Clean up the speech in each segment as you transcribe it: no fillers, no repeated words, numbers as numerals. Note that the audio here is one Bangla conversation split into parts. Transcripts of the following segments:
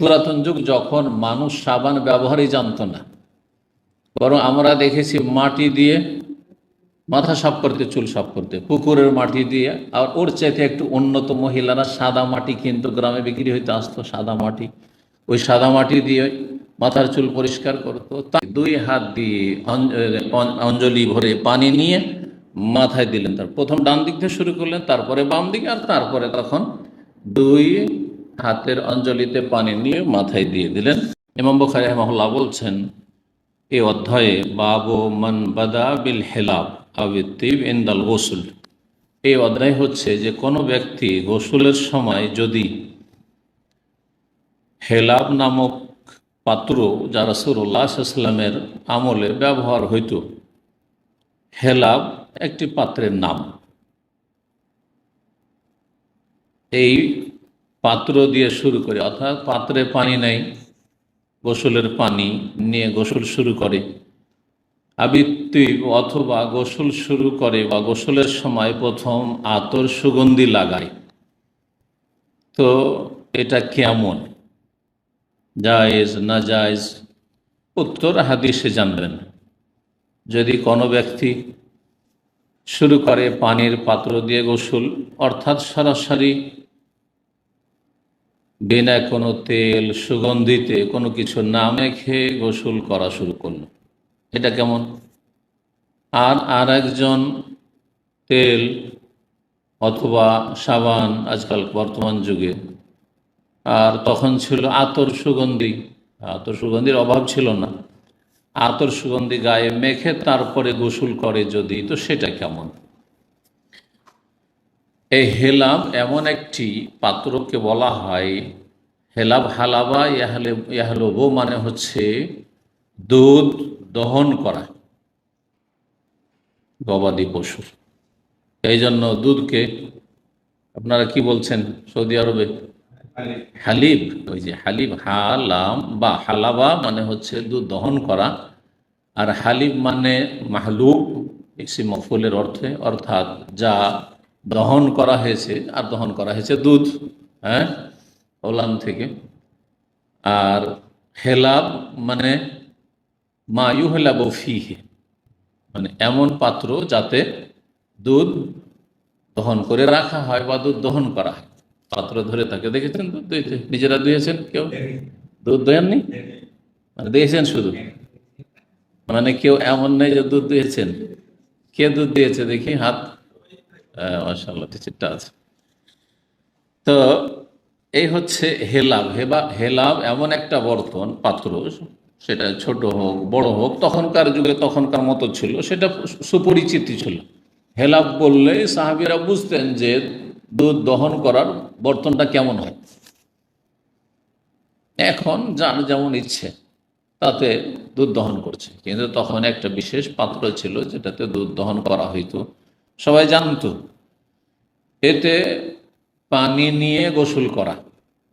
পুরাতন যুগ যখন মানুষ সাবান ব্যবহারই জানতো না, বরং আমরা দেখেছি মাটি দিয়ে মাথা সাফ করতে, চুল সাফ করতে, পুকুরের মাটি দিয়ে। আর ওর চাইতে একটু উন্নত মহিলারা সাদা মাটি কিন্তু গ্রামে বিক্রি হইতে আসতো, সাদা মাটি, ওই সাদা মাটি দিয়ে মাথার চুল পরিষ্কার করতো। তাই দুই হাত দিয়ে অঞ্জলি ভরে পানি নিয়ে মাথায় দিলেন। তার প্রথম ডান দিক থেকে শুরু করলেন, তারপরে বাম দিকে, আর তারপরে তখন দুই হাতের অঞ্জলিতে পানি নিয়ে মাথায় দিয়ে দিলেন। ইমাম বুখারী রাহিমাহুল্লাহ বলছেন এই অধ্যায়ে, বাবু মান বাদা বিল হেলাব আবিতিব ইনদাল গোসল। এই অধ্যায় হচ্ছে যে কোনো ব্যক্তি গোসলের সময় যদি হেলাব নামক পাত্র, যা রাসূলুল্লাহ সাল্লাল্লাহু আলাইহি ওয়াসাল্লামের আমলে ব্যবহার হইত, হেলাব একটি পাত্রের নাম, এই পাত্র দিয়ে শুরু করে, অর্থাৎ পাত্রে পানি নেই, গোসলের পানি নিয়ে গোসল শুরু করে, আবিত্তিব অথবা গোসল শুরু করে বা গোসলের সময় প্রথম আতর সুগন্ধি লাগায়। তো এটা কেমন, জায়েজ না জায়েজ? উত্তর হাদিসে জানবেন। যদি কোনো ব্যক্তি শুরু করে পানির পাত্র দিয়ে গোসল, অর্থাৎ সরাসরি বিনা কোনো তেল সুগন্ধিতে কোনো কিছু না মেখে গোসল করা শুরু করলো, এটা কেমন? আর একজন তেল অথবা সাবান, আজকাল বর্তমান যুগে, আর তখন ছিল আতর সুগন্ধি, আতর সুগন্ধির অভাব ছিল না, আতর সুগন্ধি গায়ে মেখে তারপরে গোসল করে যদি, তো সেটা কেমন? এই হেলাব এমন একটি পাত্রকে বলা হয় হেলাব, হালাবা ইয়াহলবো মানে হচ্ছে দুধ দহন করা গবাদি পশুর। এই জন্য দুধকে আপনারা কি বলছেন সৌদি আরবে? হালিব। ওই যে হালিব, হালাম বা হালাবা মানে হচ্ছে দুধ দহন করা, আর হালিব মানে মাহলুব ইসি মফুলের অর্থে, অর্থাৎ যা দহন করা হয়েছে, আর দহন করা হয়েছে দুধ, হ্যাঁ, ওলান থেকে। আর হেলাব মানে মা ইউহলাবু ফিহি, মানে এমন পাত্র যাতে দুধ দহন করে রাখা হয় বা দুধ দহন করা হয়। পাত্র ধরে থাকে, দেখেছেন দুধ দইতে? নিজেরা দুয়েছেন কেউ? দুধ দোয়াননি, মানে দিয়েছেন শুধু, মানে কেউ এমন নেই যে দুধ দিয়েছেন? কে দুধ দিয়েছে দেখি হাত? মাশাআল্লাহ, চিঠটা আছে। তো এই হচ্ছে হেলাব। হেলাব এমন একটা বর্তন, পাত্র, সেটা ছোট হোক বড় হোক, তখনকার যুগে তখনকার মতো ছিল, সেটা সুপরিচিতি ছিল। হেলাব বললে সাহাবীরা বুঝতেন যে দুধ দহন করার বর্তনটা কেমন হয়। এখন যার যেমন ইচ্ছে তাতে দুধ দহন করছে, কিন্তু তখন একটা বিশেষ পাত্র ছিল যেটাতে দুধ দহন করা হইতো, সবাই জানতো। এতে পানি নিয়ে গোসল করা,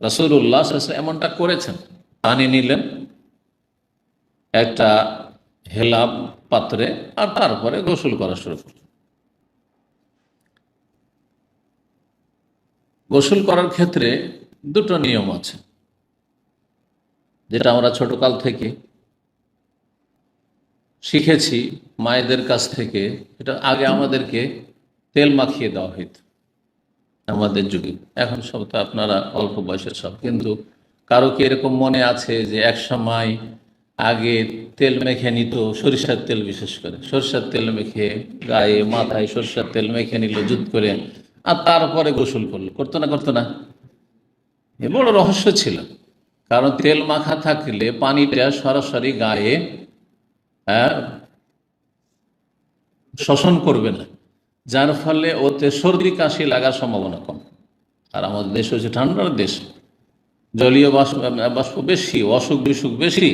রাসূলুল্লাহ সাল্লাল্লাহু আলাইহি ওয়াসাল্লাম এমনটা করেছেন। পানি নিলেন একটা হেলাব পাত্রে, আর তারপরে গোসল করা শুরু করলেন। গোসল করার ক্ষেত্রে দুটো নিয়ম আছে, যেটা আমরা ছোটকাল থেকে শিখেছি মায়েদের কাছ থেকে। এটা আগে আমাদেরকে তেল মাখিয়ে দেওয়া হইতো আমাদের যুগে, এখন সব তো আপনারা অল্প বয়সের সব, কিন্তু কারো কি এরকম মনে আছে যে এক সময় আগে তেল মেখে নিত, সরিষার তেল, বিশেষ করে সরিষার তেল মেখে গায়ে মাথায় সরিষার তেল মেখে নিল জুত করে, আর তারপরে গোসল করলো? করতো না? করতো না? এ বড় রহস্য ছিল, কারণ তেল মাখা থাকলে পানিটা সরাসরি গায়ে শোষণ করবে না, যার ফলে ওতে সর্দি কাশি লাগার সম্ভাবনা কম। আর আমাদের দেশ হচ্ছে ঠান্ডার দেশ, জলীয় বাষ্প বেশি, অসুখ বিসুখ বেশি,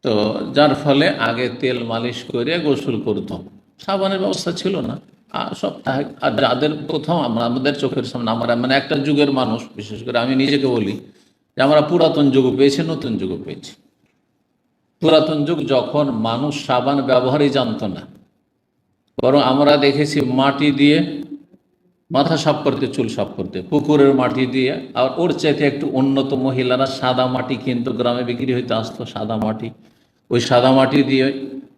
তো যার ফলে আগে তেল মালিশ করে গোসল করতাম। সাবানের ব্যবস্থা ছিল না। আর সপ্তাহে, আর যাদের প্রথম আমাদের চোখের সামনে, আমরা মানে একটা যুগের মানুষ, বিশেষ করে আমি নিজেকে বলি যে আমরা পুরাতন যুগ পেয়েছি, নতুন যুগ পেয়েছি। পুরাতন যুগ যখন মানুষ সাবান ব্যবহারই জানতো না, বরং আমরা দেখেছি মাটি দিয়ে মাথা সাফ করতে, চুল সাফ করতে পুকুরের মাটি দিয়ে। আর ওর চাইতে একটু উন্নত মহিলারা সাদা মাটি কিন্তু গ্রামে বিক্রি হইতে আসতো, সাদা মাটি, ওই সাদা মাটি দিয়ে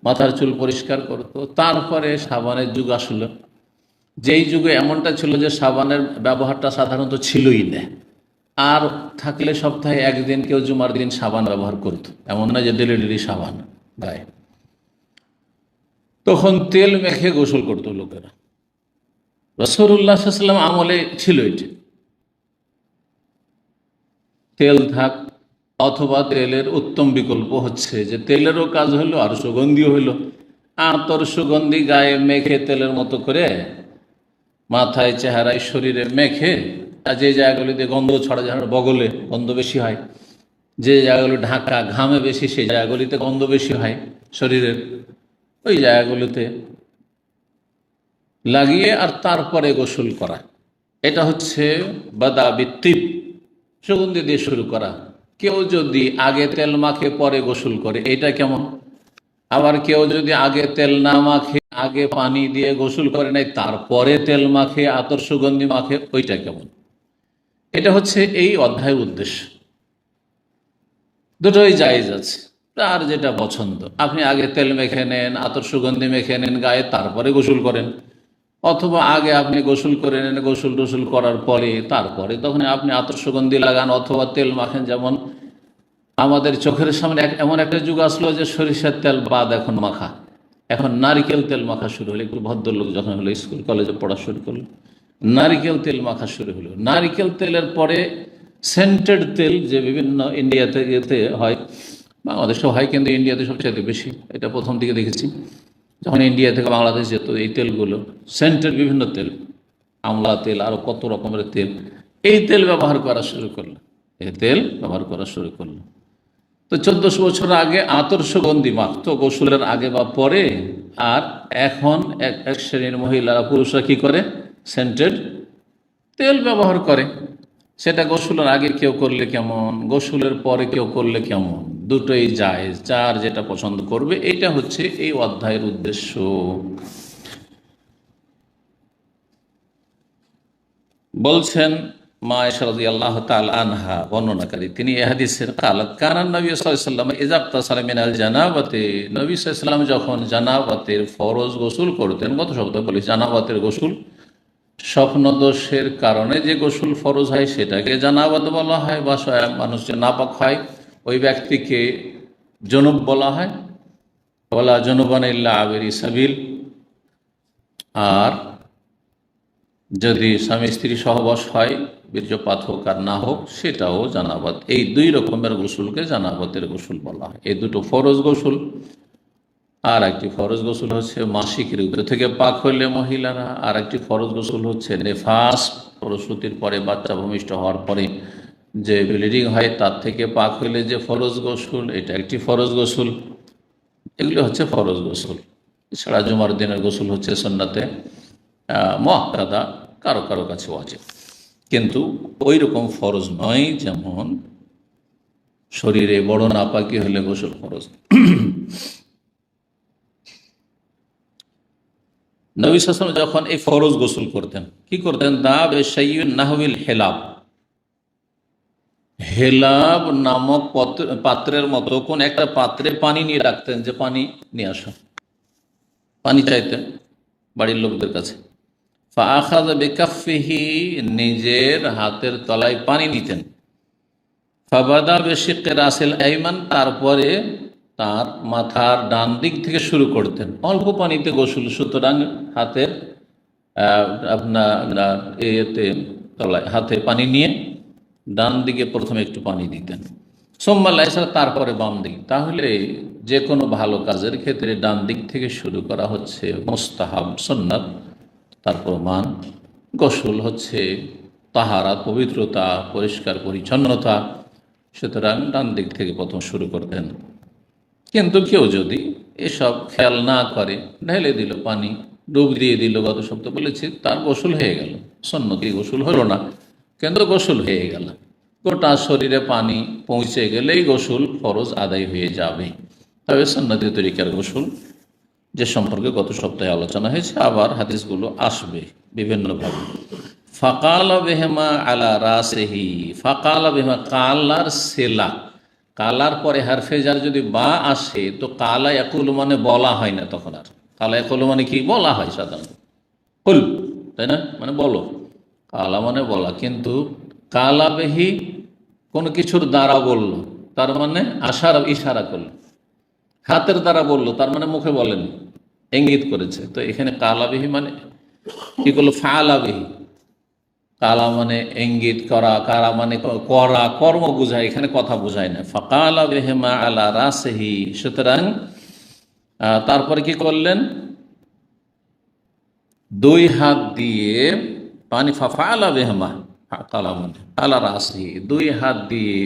মাথার চুল পরিষ্কার করতো। তারপরে সাবানের যুগ আসলো, যেই যুগে এমনটা ছিল যে সাবানের ব্যবহারটা সাধারণত ছিলই না, আর থাকলে সপ্তাহে একদিন, কেউ জুমার দিন সাবান ব্যবহার করতো, এমন না যে ডেলি ডেলি সাবান গায়ে। তখন তেল মেখে গোসল করতো লোকেরা। রাসূলুল্লাহ সাল্লাল্লাহু আলাইহি ওয়াসাল্লাম আমলে ছিল এটি। তেল থাক, অথবা তেলের উত্তম বিকল্প হচ্ছে যে তেলেরও কাজ হলো আর সুগন্ধিও হইল। আতর সুগন্ধি গায়ে মেখে তেলের মতো করে মাথায়, চেহারায়, শরীরে মেখে, আর যে জায়গাগুলিতে গন্ধ ছড়া, যেমন বগলে গন্ধ বেশি হয়, যে জায়গাগুলো ঢাকা, ঘামে বেশি, সেই জায়গাগুলিতে গন্ধ বেশি হয় শরীরের, ওই জায়গাগুলোতে লাগিয়ে আর তারপরে গোসল করা। এটা হচ্ছে বাদাবিত্তিব, সুগন্ধি দিয়ে শুরু করা। কেউ যদি আগে তেল মাখে পরে গোসল করে, এটা কেমন? আবার কেউ যদি আগে তেল না মাখে, আগে পানি দিয়ে গোসল করে নাই, তারপরে তেল মাখে, আতর সুগন্ধি মাখে, ওইটা কেমন? এটা হচ্ছে এই অধ্যায়ের উদ্দেশ্য। দুটোই জায়েজ আছে, তার যেটা পছন্দ। আপনি আগে তেল মেখে নেন, আতর সুগন্ধি মেখে নেন গায়ে, তারপরে গোসল করেন, অথবা আগে আপনি গোসল করে নেন, গোসল টোসল করার পরে তারপরে তখন আপনি আতর সুগন্ধি লাগান অথবা তেল মাখেন। যেমন আমাদের চোখের সামনে এমন একটা যুগ আসলো যে সরিষার তেল বাদ এখন মাখা, এখন নারিকেল তেল মাখা শুরু হলো। একটু ভদ্রলোক যখন হলো, স্কুল কলেজে পড়া শুরু করলো, নারিকেল তেল মাখা শুরু হলো। নারিকেল তেলের পরে সেন্টেড তেল, যে বিভিন্ন ইন্ডিয়াতে ইয়েতে হয়, বাংলাদেশেও হয়, কিন্তু ইন্ডিয়াতে সবচেয়ে বেশি। এটা প্রথম দিকে দেখেছি যখন ইন্ডিয়া থেকে বাংলাদেশ যেত, এই তেলগুলো সেন্টেড বিভিন্ন তেল, আমলা তেল, আরও কত রকমের তেল, এই তেল ব্যবহার করা শুরু করলো, এই তেল ব্যবহার করা শুরু করলো। তো 1400 বছর আগে আতর সুগন্ধি মাখতো গোসলের আগে বা পরে, আর এখন এক শ্রেণীর মহিলারা, পুরুষরা কি করে? সেন্টেড তেল ব্যবহার করে। সেটা গোসলের আগে কেউ করলে কেমন, গোসলের পরে কেউ করলে কেমন, দুটোই জায়েজ, যার যেটা পছন্দ করবে। এটা হচ্ছে এই অধ্যায়ের উদ্দেশ্য। বলছেন মা আয়েশা রাদিয়াল্লাহু তাআলা আনহা বর্ণনাকারী, তিনি এই হাদিসের কালাত কানান নবী সাল্লাল্লাহু আলাইহি ওয়াসাল্লাম ইযা ইগতাসালা মিনাল জানাবাতি, নবী সাল্লাল্লাহু আলাইহি ওয়াসাল্লাম যখন জানাবাতের ফরজ গোসল করতেন, গত সপ্তাহে বলি জানাবাতের গোসল, স্বপ্নদোষের কারণে যে গোসল ফরজ হয় সেটাকে জানাবাত বলা হয়, বা মানুষ যে নাপাক হয় ওই ব্যক্তিকে জনুব বলা হয়, ওয়ালা জুনুবান ইল্লা আবিরি সাবিল। আর যদি স্বামী স্ত্রী সহবাস হয়, বীর্যপাত হোক আর না হোক, সেটাও জানাবাত। এই দুই রকমের গোসলকে জানাবাতের গোসল বলা হয়। এই দুটো ফরজ গোসল। আর একটি ফরজ গোসল হচ্ছে মাসিক ঋতু থেকে পাক হইলে মহিলারা, আর একটি ফরজ গোসল হচ্ছে নেফাস, প্রসূতির পরে, বাচ্চা ভূমিষ্ঠ হওয়ার পরে যে ব্লিডিং হয়, তার থেকে পাক হইলে যে ফরজ গোসল, এটা একটি ফরজ গোসল। এগুলি হচ্ছে ফরজ গোসল। এছাড়া জুমার দিনের গোসল হচ্ছে সুন্নাতে মুআক্কাদা, কারো কারো কাছে ওয়াজিব, কিন্তু ওই রকম ফরজ নয় যেমন শরীরে বড় নাপাকি হলে গোসল ফরজ। নবী সাল্লাল্লাহু আলাইহি ওয়াসাল্লাম যখন এই ফরজ গোসল করতেন, কি করতেন? দাব শাইয়ুন নাহউল হেলাব, হেলাব নামক পাত্রের মতো কোন একটা পাত্রে পানি নিয়ে রাখতেন, যে পানি নিয়ে আসো, পানি চাইতেন বাড়ির লোকদের কাছে। ফাআখাযা বিকাফফিহি, নিজের হাতের তলায় পানি নিতেন। ফাবাদা বিশিক্কি রাসিল আইমান, তারপরে তার মাথার ডান দিক থেকে শুরু করতেন। অল্প পানিতে গোসল, সুতরাং হাতের আপনার এতে তলায় হাতে পানি নিয়ে ডান দিকে প্রথমে একটু পানি দিতেন, সোম্মাল আয়সার, তারপরে বাম দিক। তাহলে যে কোনো ভালো কাজের ক্ষেত্রে ডান দিক থেকে শুরু করা হচ্ছে মুস্তাহাব, সুন্নাত। তার প্রমাণ গোসল হচ্ছে তাহারা, পবিত্রতা, পরিষ্কার পরিচ্ছন্নতা, সুতরাং ডান দিক থেকে প্রথম শুরু করতেন। কিন্তু কেউ যদি এসব খেয়াল না করে, ঢেলে দিল পানি, ডুব দিয়ে দিল, গত সপ্তাহে বলেছি, তার গোসল হয়ে গেল, সুন্নতি গোসল হলো না, কিন্তু গোসল হয়ে গেল। গোটা শরীরে পানি পৌঁছে গেলেই গোসল ফরজ আদায় হয়ে যাবে। তবে সুন্নতি তরিকার গোসল যে সম্পর্কে গত সপ্তাহে আলোচনা হয়েছে, আবার হাদিসগুলো আসবে বিভিন্নভাবে। ফাকালা বেহেমা আলা রাসেহি, ফাকালা বেহেমা, কালার সেলা, কালার পরে হারফেজার যদি বা আসে তো কালা ইয়াকুল মানে বলা হয় না, তখন আর কালা ইয়াকুল মানে কি বলা হয় সাধারণত কুল, তাই না, মানে বলো, কালা মানে বলা। কিন্তু কালা বেহি কোনো কিছুর দ্বারা বললো, তার মানে আশার ইশারা করলো, হাতের দ্বারা বললো, তার মানে মুখে বলেনি, ইঙ্গিত করেছে। তো এখানে কালাবিহি মানে কি করলো, ফালাবিহি, কালা মানে ইঙ্গিত করা, কারা মানে করা, কর্ম বোঝায়, এখানে কথা বোঝায় না। ফাকালা বেহেমা আলা রাসেহি, সুতরাং তারপরে কি করলেন, দুই হাত দিয়ে পানি, ফাফালা বেহেমা, কালা মানে আলা রাসেহি, দুই হাত দিয়ে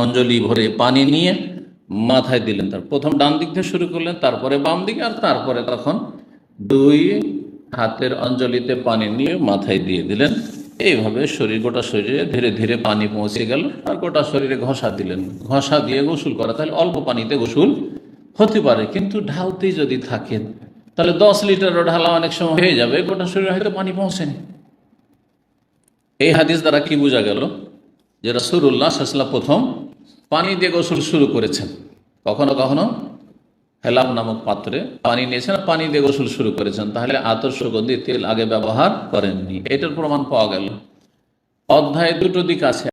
অঞ্জলি ভরে পানি নিয়ে মাথায় দিলেন। তার প্রথম ডান দিক থেকে শুরু করলেন, তারপরে বাম দিকে, আর তারপরে তখন দুই হাতের অঞ্জলিতে পানি নিয়ে মাথায় দিয়ে দিলেন। এইভাবে গোটা শরীরে ধীরে ধীরে পানি পৌঁছে গেল, আর গোটা শরীরে ঘষা দিলেন। ঘষা দিয়ে গোসল করা, তাহলে অল্প পানিতে গোসল হতে পারে, কিন্তু ঢালতেই যদি থাকেন তাহলে 10 লিটারও ঢালা অনেক সময় হয়ে যাবে, গোটা শরীরে হয়তো পানি পৌঁছেনি। এই হাদিস দ্বারা কি বোঝা গেল, যে রাসূলুল্লাহ সাল্লাল্লাহু আলাইহি ওয়াসাল্লাম প্রথম পানি দিয়ে গোসল শুরু করেছেন, কখনো কখনো হেলাম নামক পাত্রে পানি নিয়েছেন, পানি দিয়ে গোসল শুরু করেছেন, তাহলে আতর সুগন্ধি তেল আগে ব্যবহার করেননি। এটার প্রমাণ পাওয়া গেল। অধ্যায়ে দুটো দিক আছে।